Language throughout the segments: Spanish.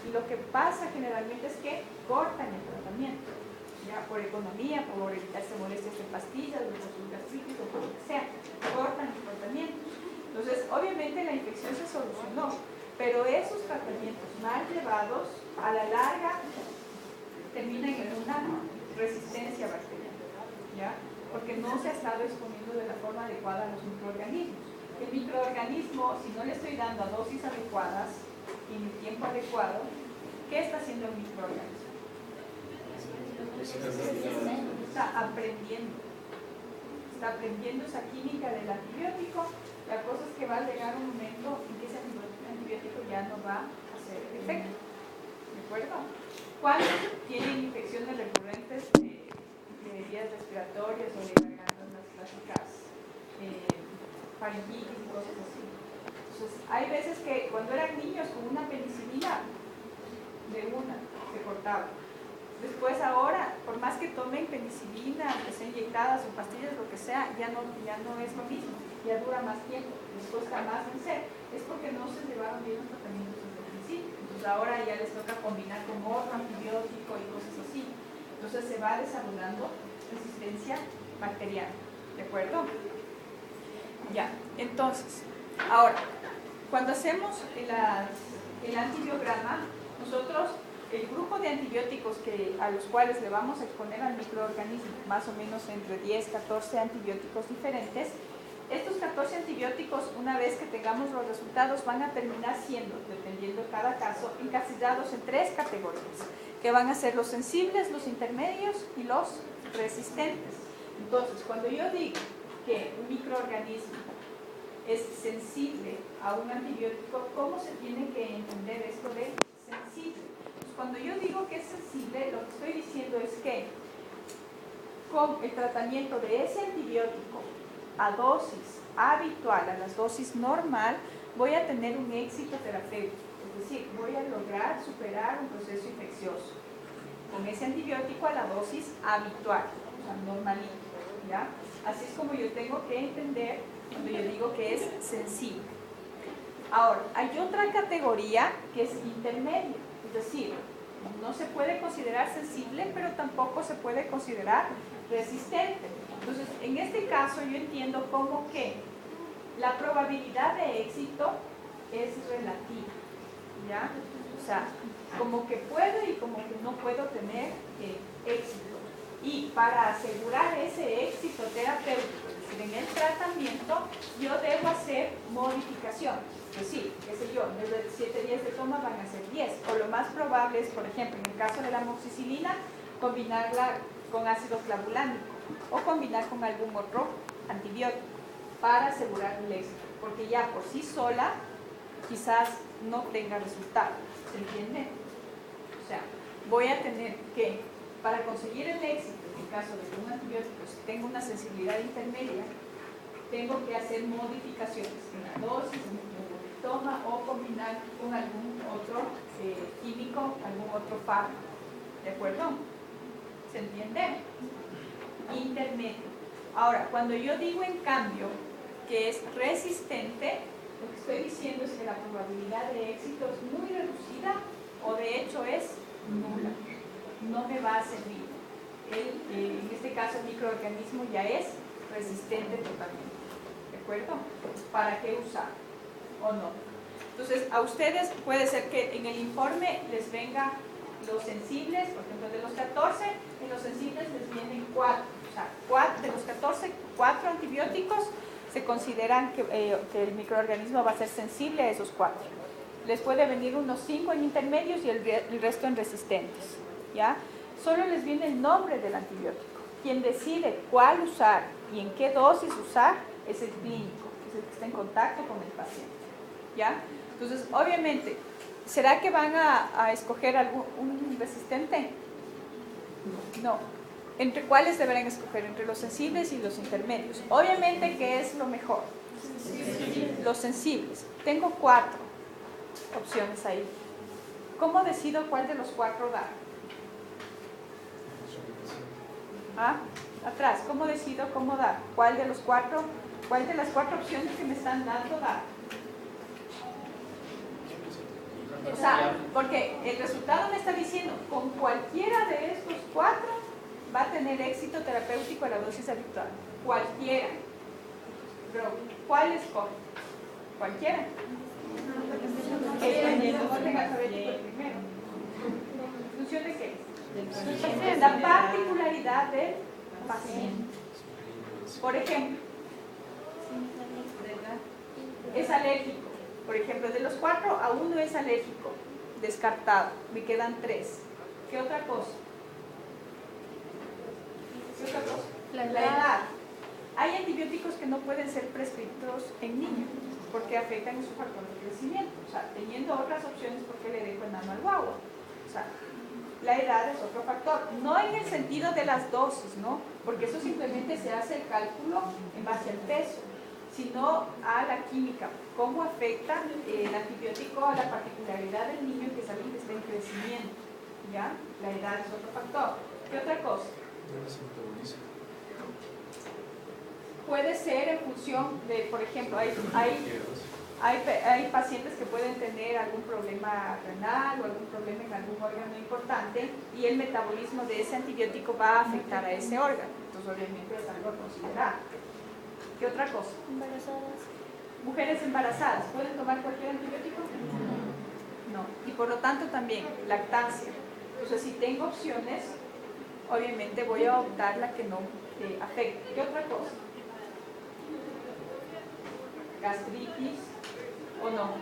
Y lo que pasa generalmente es que cortan el tratamiento, ya por economía, por evitarse molestias de pastillas, o por sus gastritis o por lo que sea, cortan el tratamiento. Entonces, obviamente la infección se solucionó, pero esos tratamientos mal llevados, a la larga, terminan en una resistencia bacteriana, ¿ya? Porque no se ha estado exponiendo de la forma adecuada a los microorganismos. El microorganismo, si no le estoy dando a dosis adecuadas y en el tiempo adecuado, ¿qué está haciendo el microorganismo? Está aprendiendo esa química del antibiótico. La cosa es que va a llegar un momento en que ese antibiótico ya no va a hacer efecto, ¿de acuerdo? Cuando tienen infecciones recurrentes de vías respiratorias o de gargantas, las clásicas faringitis y cosas así. Entonces, hay veces que cuando eran niños con una penicilina, de una se cortaba. Después ahora, por más que tomen penicilina, que sean inyectadas o pastillas, lo que sea, ya no es lo mismo, ya dura más tiempo, les cuesta más vencer. Es porque no se llevaron bien los tratamientos desde el principio. Entonces ahora ya les toca combinar con otro antibiótico y cosas así. Entonces se va desarrollando resistencia bacteriana, ¿de acuerdo? Ya, entonces, ahora, cuando hacemos el antibiograma, nosotros el grupo de antibióticos a los cuales le vamos a exponer al microorganismo, más o menos entre 10, 14 antibióticos diferentes, estos 14 antibióticos, una vez que tengamos los resultados, van a terminar siendo, dependiendo de cada caso, encasillados en 3 categorías, que van a ser los sensibles, los intermedios y los resistentes. Entonces, cuando yo digo que un microorganismo es sensible a un antibiótico, ¿cómo se tiene que entender esto de sensible? Cuando yo digo que es sensible, lo que estoy diciendo es que con el tratamiento de ese antibiótico a dosis habitual, a la dosis normal, voy a tener un éxito terapéutico. Es decir, voy a lograr superar un proceso infeccioso con ese antibiótico a la dosis habitual, o sea, normalito, ¿ya? Así es como yo tengo que entender cuando yo digo que es sensible. Ahora, hay otra categoría que es intermedia. Es decir, no se puede considerar sensible, pero tampoco se puede considerar resistente. Entonces, en este caso yo entiendo como que la probabilidad de éxito es relativa, ¿ya? O sea, como que puedo y como que no puedo tener éxito. Y para asegurar ese éxito terapéutico, es decir, en el tratamiento, yo debo hacer modificaciones. Es decir, qué sé yo, en vez de 7 días de toma van a ser 10. O lo más probable es, por ejemplo, en el caso de la amoxicilina, combinarla con ácido clavulánico o combinar con algún otro antibiótico para asegurar el éxito. Porque ya por sí sola quizás no tenga resultado. ¿Se entiende? O sea, voy a tener que, para conseguir el éxito, en el caso de que un antibiótico tenga una sensibilidad intermedia, tengo que hacer modificaciones en la dosis, en el tiempo de toma o combinar con algún otro químico, algún otro fármaco. ¿De acuerdo? ¿Se entiende? Intermedio. Ahora, cuando yo digo en cambio que es resistente, lo que estoy diciendo es que la probabilidad de éxito es muy reducida o de hecho es nula. No me va a servir. En este caso el microorganismo ya es resistente totalmente. ¿De acuerdo? ¿Para qué usar? ¿O no? Entonces, a ustedes puede ser que en el informe les venga los sensibles, por ejemplo, de los 14, en los sensibles les vienen 4. O sea, de los 14, 4 antibióticos se consideran que el microorganismo va a ser sensible a esos 4. Les puede venir unos 5 en intermedios y el resto en resistentes, ¿ya? Solo les viene el nombre del antibiótico. Quien decide cuál usar y en qué dosis usar es el clínico, es el que está en contacto con el paciente, ¿ya? Entonces, obviamente, ¿será que van a escoger un resistente? No. ¿Entre cuáles deberán escoger? Entre los sensibles y los intermedios. Obviamente, ¿qué es lo mejor? Los sensibles. Tengo 4 opciones ahí. ¿Cómo decido cuál de los 4 dar? ¿Ah? Atrás, ¿cómo decido cómo dar? ¿Cuál de las 4 opciones que me están dando dar? O sea, porque el resultado me está diciendo, con cualquiera de estos 4 va a tener éxito terapéutico a la dosis habitual. Cualquiera. Pero, ¿cuál escoge? Cualquiera. Primero. ¿En función de qué? La particularidad del paciente. Por ejemplo, es alérgico. Por ejemplo, de los 4 a 1 es alérgico. Descartado. Me quedan 3. ¿Qué otra cosa? ¿Qué otra cosa? La edad. Hay antibióticos que no pueden ser prescritos en niños porque afectan su factor de crecimiento. O sea, teniendo otras opciones, ¿por qué le dejo enano al guagua? O sea, la edad es otro factor. No en el sentido de las dosis, ¿no? Porque eso simplemente se hace el cálculo en base al peso, sino a la química. ¿Cómo afecta el antibiótico a la particularidad del niño, que es alguien que está en crecimiento? ¿Ya? La edad es otro factor. ¿Qué otra cosa? Puede ser en función de, por ejemplo, hay pacientes que pueden tener algún problema renal o algún problema en algún órgano importante y el metabolismo de ese antibiótico va a afectar a ese órgano. Entonces, obviamente es algo a considerar. ¿Qué otra cosa? Embarazadas. Mujeres embarazadas, ¿pueden tomar cualquier antibiótico? No. Y por lo tanto también, lactancia. Entonces, si tengo opciones, obviamente voy a optar la que no afecte. ¿Qué otra cosa? Gastritis o no,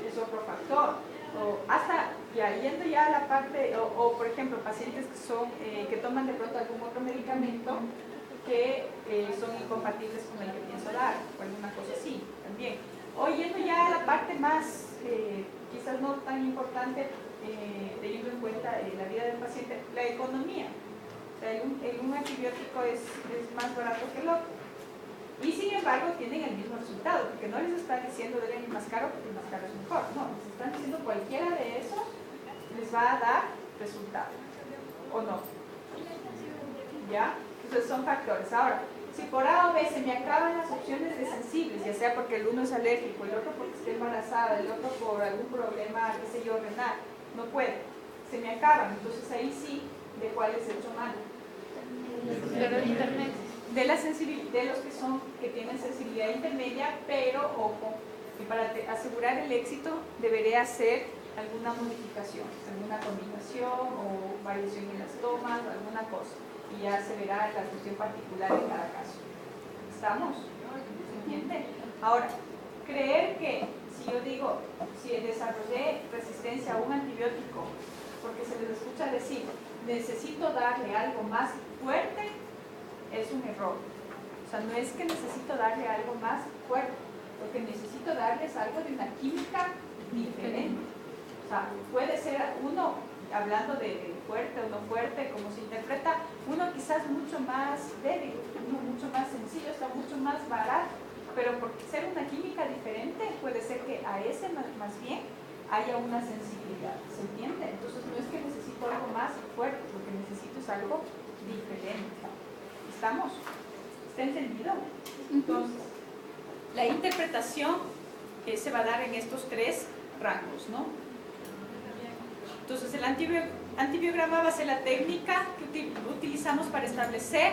es otro factor. O hasta yendo ya a la parte, o por ejemplo pacientes que son que toman de pronto algún otro medicamento que son incompatibles con el que pienso dar o alguna cosa así también. O yendo ya a la parte más quizás no tan importante, teniendo en cuenta la vida del paciente, la economía. O sea, un antibiótico es más barato que el otro. Y sin embargo tienen el mismo resultado, porque no les están diciendo deben ir más caro porque más caro es mejor. No, les están diciendo cualquiera de esos les va a dar resultado. ¿O no? ¿Ya? Entonces son factores. Ahora, si por A o B se me acaban las opciones de sensibles, ya sea porque el uno es alérgico, el otro porque está embarazada, el otro por algún problema, qué sé yo, renal, no puede. Se me acaban, entonces ahí sí, ¿de cuáles he hecho mal? De la sensibilidad, de los que tienen sensibilidad intermedia, pero ojo, que para asegurar el éxito deberé hacer alguna modificación, alguna combinación o variación en las tomas o alguna cosa, y ya se verá la cuestión particular en cada caso. ¿Estamos? ¿Se entiende? Ahora, creer que si yo digo, si desarrollé resistencia a un antibiótico, porque se les escucha decir, necesito darle algo más fuerte, es un error. O sea, no es que necesito darle algo más fuerte, lo que necesito darle es algo de una química diferente. O sea, puede ser uno, hablando de fuerte o no fuerte, como se interpreta, uno quizás mucho más débil, uno mucho más sencillo, está mucho más barato, pero por ser una química diferente, puede ser que a ese más bien haya una sensibilidad, ¿se entiende? Entonces no es que necesito algo más fuerte, lo que necesito es algo diferente. ¿Estamos? ¿Está entendido? Entonces, la interpretación se va a dar en estos 3 rangos, ¿no? Entonces, el antibiograma va a ser la técnica que utilizamos para establecer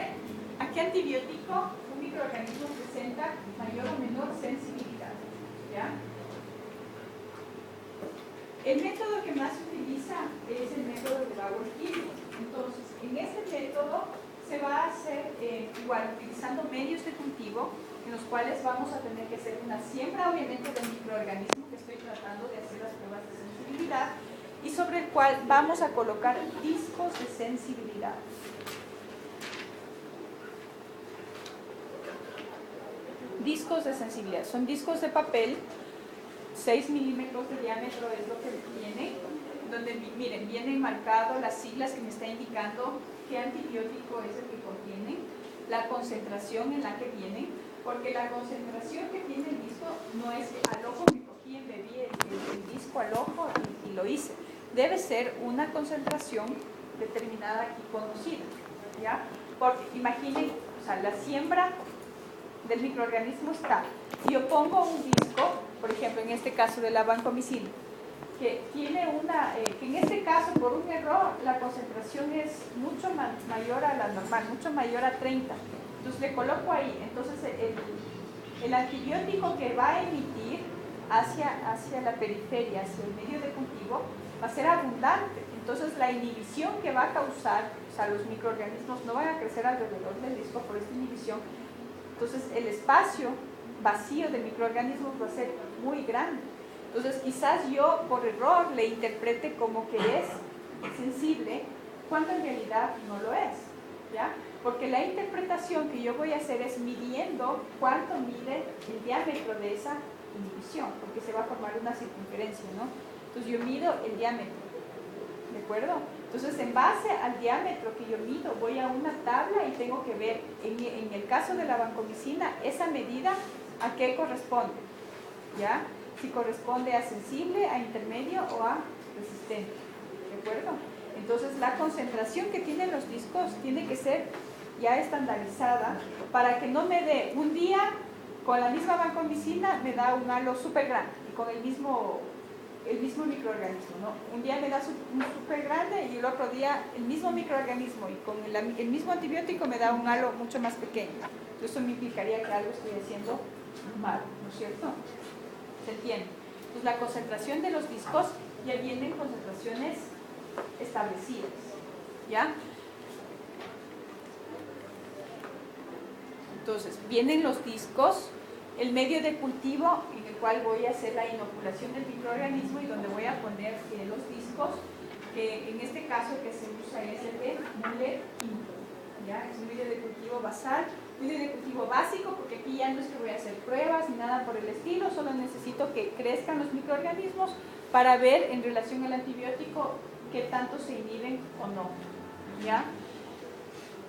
a qué antibiótico un microorganismo presenta mayor o menor sensibilidad, ¿ya? El método que más se utiliza es el método de Bauer-Quirch. Entonces, en este método se va a hacer igual utilizando medios de cultivo en los cuales vamos a tener que hacer una siembra, obviamente, del microorganismo que estoy tratando de hacer las pruebas de sensibilidad y sobre el cual vamos a colocar discos de sensibilidad. Discos de sensibilidad, son discos de papel, 6 milímetros de diámetro es lo que tiene, donde miren, vienen marcadas las siglas que me está indicando qué antibiótico es el que contiene, la concentración en la que viene, porque la concentración que tiene el disco no es al ojo me cogí, embebí el disco al ojo y lo hice. Debe ser una concentración determinada aquí conocida, ¿ya? Porque imaginen, o sea, la siembra del microorganismo está, yo pongo un disco, por ejemplo, en este caso de la vancomicina, que tiene que en este caso por un error la concentración es mucho mayor a la normal, mucho mayor a 30. Entonces le coloco ahí. Entonces el antibiótico que va a emitir hacia la periferia, hacia el medio de cultivo, va a ser abundante. Entonces la inhibición que va a causar, o sea, los microorganismos no van a crecer alrededor del disco por esta inhibición. Entonces el espacio vacío de microorganismos va a ser muy grande. Entonces quizás yo por error le interprete como que es sensible, cuando en realidad no lo es, ¿ya? Porque la interpretación que yo voy a hacer es midiendo cuánto mide el diámetro de esa inhibición, porque se va a formar una circunferencia, ¿no? Entonces yo mido el diámetro, ¿de acuerdo? Entonces en base al diámetro que yo mido, voy a una tabla y tengo que ver, en el caso de la vancomicina, esa medida a qué corresponde, ¿ya? Si corresponde a sensible, a intermedio o a resistente, ¿de acuerdo? Entonces la concentración que tienen los discos tiene que ser ya estandarizada para que no me dé un día con la misma vancomicina me da un halo súper grande y con el mismo microorganismo, ¿no? Un día me da un súper grande y el otro día el mismo microorganismo y con el mismo antibiótico me da un halo mucho más pequeño. Entonces eso me implicaría que algo estoy haciendo mal, ¿no es cierto? ¿Se entiende? Entonces la concentración de los discos ya vienen concentraciones establecidas, ¿ya? Entonces vienen los discos, el medio de cultivo en el cual voy a hacer la inoculación del microorganismo y donde voy a poner los discos, que en este caso que se usa es el de Müller quinto, ¿ya? Es un medio de cultivo basal, medio de cultivo básico, porque aquí ya no es que voy a hacer pruebas ni nada por el estilo, solo necesito que crezcan los microorganismos para ver en relación al antibiótico qué tanto se inhiben o no, ¿ya?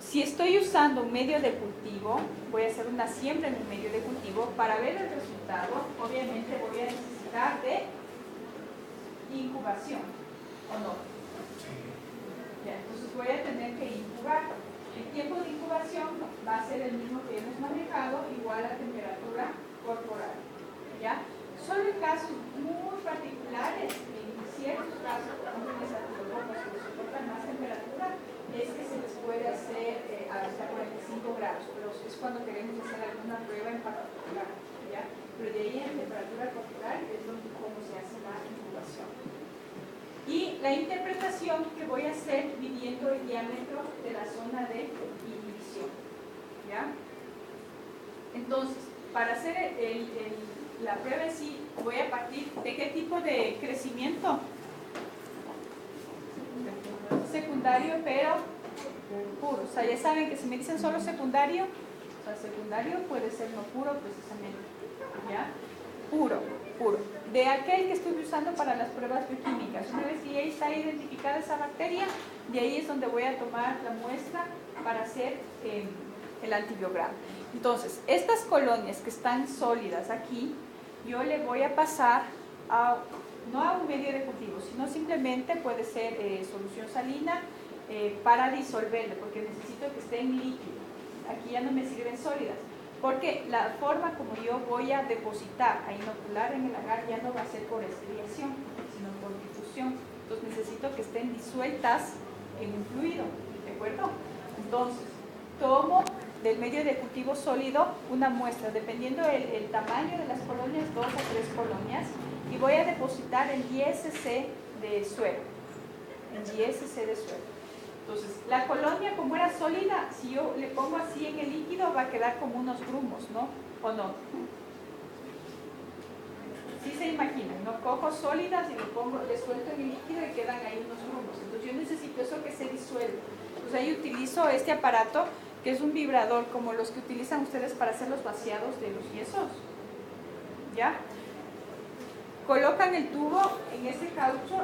Si estoy usando un medio de cultivo, voy a hacer una siembra en un medio de cultivo, para ver el resultado, obviamente voy a necesitar de incubación, ¿o no? Ya, entonces voy a tener que incubar. El tiempo de incubación va a ser el mismo que hemos manejado, igual a temperatura corporal, ¿ya? Solo en casos muy particulares, en ciertos casos, por ejemplo, en las artrópodas que soportan más temperatura, es que se les puede hacer hasta 45 grados, pero es cuando queremos hacer alguna prueba en particular, ¿ya? Pero de ahí en temperatura corporal es como se hace la incubación. Y la interpretación que voy a hacer midiendo el diámetro de la zona de inhibición, ¿ya? Entonces, para hacer la prueba en sí, voy a partir de qué tipo de crecimiento secundario, pero puro. O sea, ya saben que si me dicen solo secundario, o sea, secundario puede ser no puro precisamente, ¿ya? Puro. De aquel que estuve usando para las pruebas bioquímicas. Una vez que ya está identificada esa bacteria, de ahí es donde voy a tomar la muestra para hacer el antibiograma. Entonces, estas colonias que están sólidas aquí, yo le voy a pasar no a un medio de cultivo, sino simplemente puede ser solución salina para disolverlo, porque necesito que esté en líquido. Aquí ya no me sirven sólidas, porque la forma como yo voy a depositar, a inocular en el agar ya no va a ser por exfoliación, sino por difusión. Entonces necesito que estén disueltas en un fluido, ¿de acuerdo? Entonces, tomo del medio de cultivo sólido una muestra, dependiendo el tamaño de las colonias, 2 a 3 colonias, y voy a depositar en 10 cc de suero, en 10 cc de suero. Entonces, la colonia como era sólida, si yo le pongo así en el líquido va a quedar como unos grumos, ¿no? ¿O no? Sí se imaginan, ¿no? Cojo sólidas y le suelto en el líquido y quedan ahí unos grumos. Entonces yo necesito eso que se disuelva. Entonces ahí utilizo este aparato que es un vibrador como los que utilizan ustedes para hacer los vaciados de los yesos, ¿ya? Colocan el tubo en ese caucho,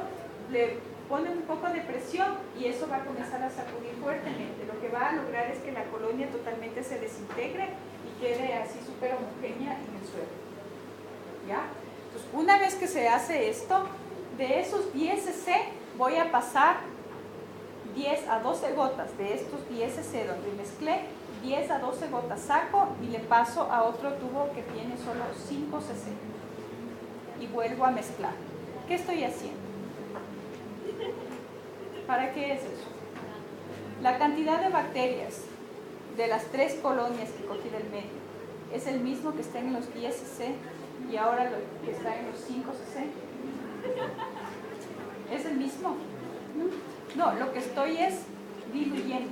le ponen un poco de presión y eso va a comenzar a sacudir fuertemente. Lo que va a lograr es que la colonia totalmente se desintegre y quede así súper homogénea en el suelo, ¿ya? Entonces, una vez que se hace esto, de esos 10 cc voy a pasar 10 a 12 gotas de estos 10 cc donde mezclé, 10 a 12 gotas saco y le paso a otro tubo que tiene solo 5 cc y vuelvo a mezclar. ¿Qué estoy haciendo? ¿Para qué es eso? La cantidad de bacterias de las 3 colonias que cogí del medio es el mismo que está en los 10 cc y ahora lo que está en los 5 cc. ¿Es el mismo? No, lo que estoy es diluyendo.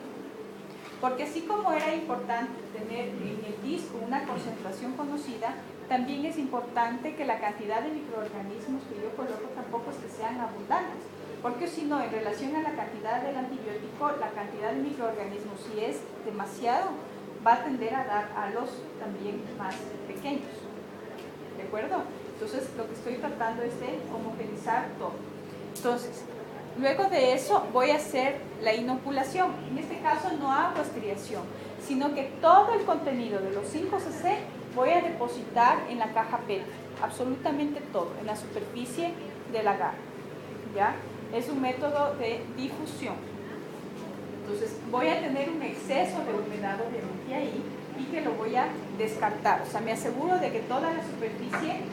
Porque así como era importante tener en el disco una concentración conocida, también es importante que la cantidad de microorganismos que yo coloco tampoco es que sean abundantes. Porque si no, en relación a la cantidad del antibiótico, la cantidad de microorganismos, si es demasiado, va a tender a dar halos también más pequeños. ¿De acuerdo? Entonces, lo que estoy tratando es de homogeneizar todo. Entonces, luego de eso voy a hacer la inoculación. En este caso no hago estriación, sino que todo el contenido de los 5 cc voy a depositar en la caja PET, absolutamente todo, en la superficie del agar. ¿Ya? Es un método de difusión. Entonces voy a tener un exceso de humedad obviamente ahí y que lo voy a descartar. O sea, me aseguro de que toda la superficie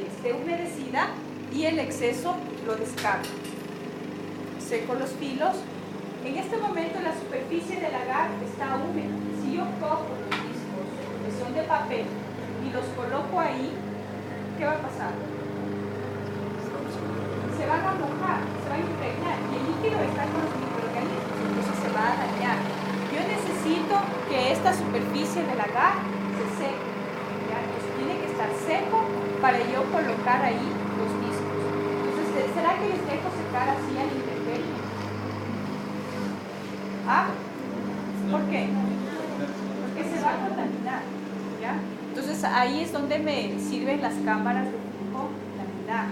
esté humedecida y el exceso lo descarto. Seco los filos. En este momento la superficie del agar está húmeda. Si yo cojo los discos que son de papel y los coloco ahí, ¿qué va a pasar? Se van a mojar, se van a impregnar y el líquido está con los microorganismos, entonces se va a dañar. Yo necesito que esta superficie del agar se seque, ¿ya? Entonces tiene que estar seco para yo colocar ahí los discos. Entonces, ¿será que les dejo secar así a la intemperie? ¿Ah? ¿Por qué? Porque se va a contaminar, ¿ya? Entonces ahí es donde me sirven las cámaras de flujo laminar,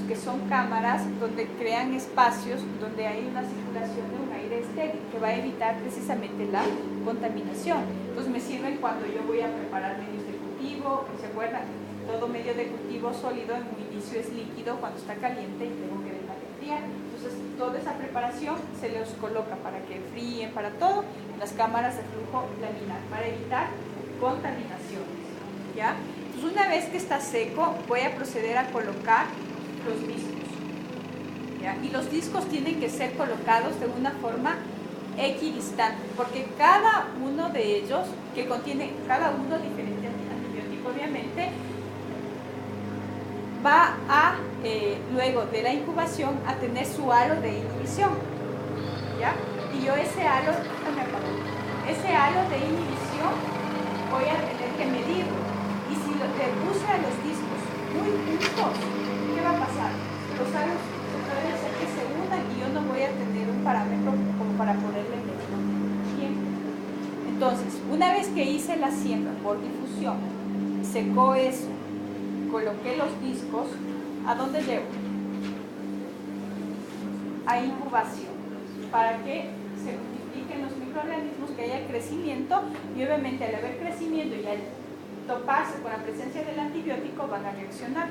que son cámaras donde crean espacios donde hay una circulación de un aire estéril que va a evitar precisamente la contaminación. Entonces me sirven cuando yo voy a preparar medios de cultivo. ¿Se acuerdan? Todo medio de cultivo sólido en un inicio es líquido cuando está caliente y tengo que dejar de enfriar. Entonces toda esa preparación se les coloca para que fríen, para todo, en las cámaras de flujo laminar para evitar contaminaciones, ¿ya? Entonces una vez que está seco voy a proceder a colocar los discos, ¿ya? Y los discos tienen que ser colocados de una forma equidistante, porque cada uno de ellos, que contiene cada uno diferente antibiótico obviamente, va a, luego de la incubación, a tener su halo de inhibición, ¿ya? Y yo ese halo de inhibición voy a tener que medirlo, y si le puse a los discos muy juntos, ¿qué va a pasar? Los halos pueden hacer que se unan y yo no voy a tener un parámetro como para poderle medir bien. Entonces, una vez que hice la siembra por difusión, secó eso, coloqué los discos, ¿a dónde llevo? A incubación, para que se multipliquen los microorganismos, que haya crecimiento, y obviamente al haber crecimiento y al toparse con la presencia del antibiótico van a reaccionar.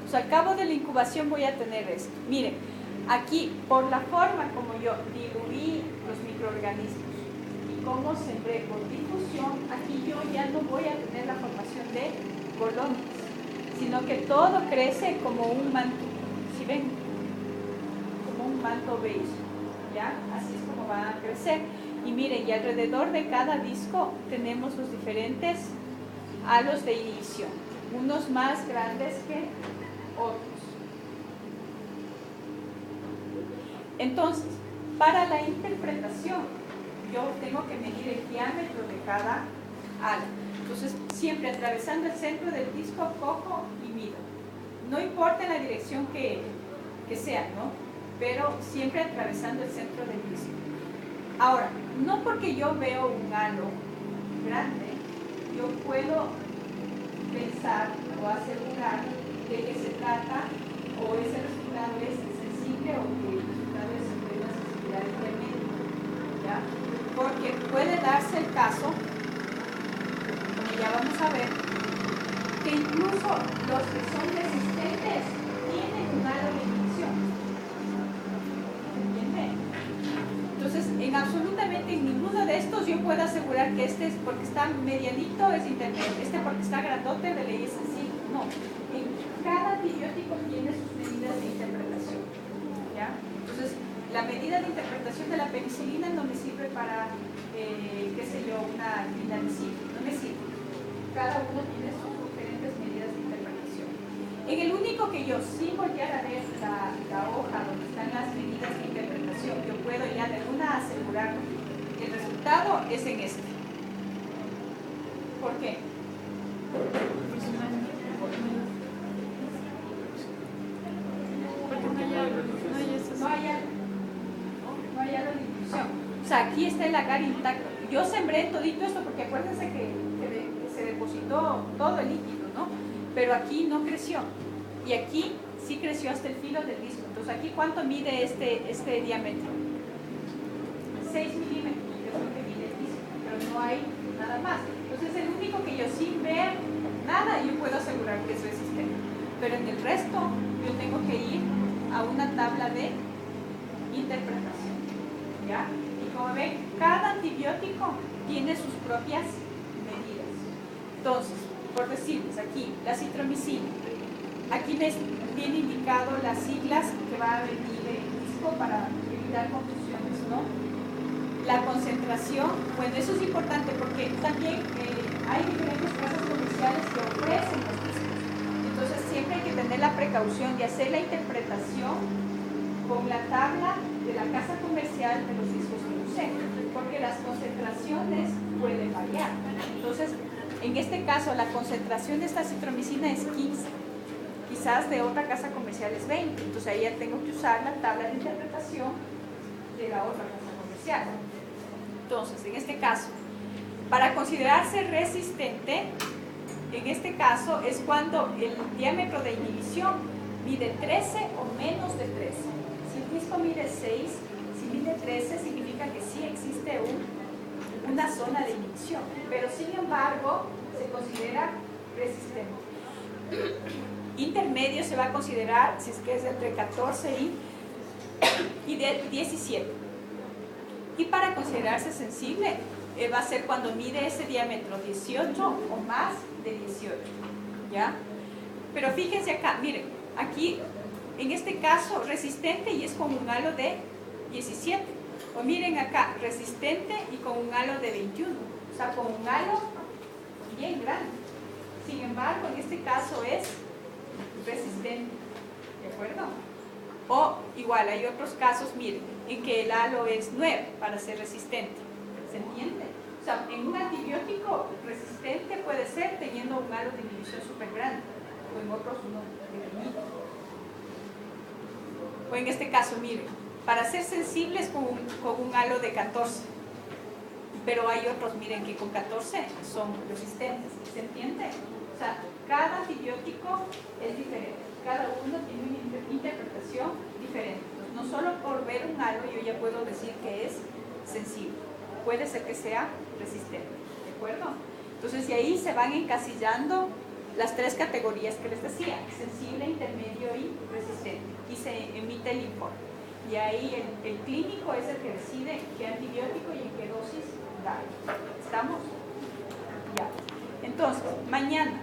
Pues al cabo de la incubación voy a tener esto. Miren, aquí por la forma como yo diluí los microorganismos y cómo sembré por difusión, aquí yo ya no voy a tener la formación de colonias, sino que todo crece como un manto. ¿Sí ven? Como un manto beige, ¿ya? Así es como va a crecer. Y miren, y alrededor de cada disco tenemos los diferentes halos de inhibición, unos más grandes que otros. Entonces, para la interpretación, yo tengo que medir el diámetro de cada ala. Entonces, siempre atravesando el centro del disco, cojo y mido. No importa en la dirección que sea, ¿no? Pero siempre atravesando el centro del disco. Ahora, no porque yo veo un halo grande, yo puedo pensar o asegurar de que se trata o ese resultado es sensible o que el resultado es de una sensibilidad intermedia, ¿ya? Porque puede darse el caso, como ya vamos a ver, que incluso los que son resistentes tienen un halo de inhibición. ¿Entienden? Entonces, absolutamente en ninguno de estos yo puedo asegurar que este es porque está medianito es intermedio, este porque está grandote de ley es sensible. No. En cada antibiótico tiene sus medidas de interpretación, ¿ya? Entonces, la medida de interpretación de la penicilina no me sirve para, qué sé yo, una clindamicina, no me sirve. Cada uno tiene sus diferentes medidas de interpretación. En el único que yo, sin voltear a ver la hoja donde están las medidas de interpretación, yo puedo ya de una asegurar que el resultado es en este. ¿Por qué? No hay algo de inclusión. O sea, aquí está el agar intacto. Yo sembré todito esto porque acuérdense que se depositó todo el líquido, ¿no? Pero aquí no creció. Y aquí sí creció hasta el filo del disco. Entonces, aquí ¿cuánto mide este diámetro? 6 milímetros, que es lo que mide el disco. Pero no hay nada más. Entonces, el único que yo sin ver nada, yo puedo asegurar que es resistente. Pero en el resto, yo tengo que ir a una tabla de interpretación, ¿ya? Y como ven, cada antibiótico tiene sus propias medidas. Entonces, por decirles aquí, la citromicina, aquí me viene indicado las siglas que va a venir el disco para evitar confusiones, ¿no? La concentración, bueno, eso es importante porque también hay diferentes casas comerciales que ofrecen los discos. Entonces siempre hay que tener la precaución de hacer la interpretación con la tabla de la casa comercial de los discos que usé, porque las concentraciones pueden variar. Entonces, en este caso, la concentración de esta citromicina es 15, quizás de otra casa comercial es 20, entonces ahí ya tengo que usar la tabla de interpretación de la otra casa comercial. Entonces, en este caso, para considerarse resistente, en este caso es cuando el diámetro de inhibición mide 13 o menos de 13. Si el disco mide 6, si mide 13, significa que sí existe una zona de inhibición, pero sin embargo se considera resistente. Intermedio se va a considerar si es que es entre 14 y 17. Y para considerarse sensible va a ser cuando mide ese diámetro 18 o más de 18, ¿ya? Pero fíjense acá, miren, aquí en este caso resistente y es con un halo de 17. O miren acá, resistente y con un halo de 21, o sea, con un halo bien grande. Sin embargo, en este caso es resistente, ¿de acuerdo? O igual, hay otros casos, miren, en que el halo es 9 para ser resistente. ¿Se entiende? O sea, en un antibiótico resistente puede ser teniendo un halo de inhibición súper grande, o en otros uno pequeñito. O en este caso, miren, para ser sensibles con un halo de 14. Pero hay otros, miren, que con 14 son resistentes. ¿Se entiende? O sea, cada antibiótico es diferente. Cada uno tiene una interpretación diferente. Entonces, no solo por ver un halo yo ya puedo decir que es sensible. Puede ser que sea resistente. ¿De acuerdo? Entonces, de ahí se van encasillando las tres categorías que les decía: sensible, intermedio y resistente. Y se emite el informe. Y ahí el clínico es el que decide qué antibiótico y en qué dosis dar. ¿Estamos? Ya. Entonces, mañana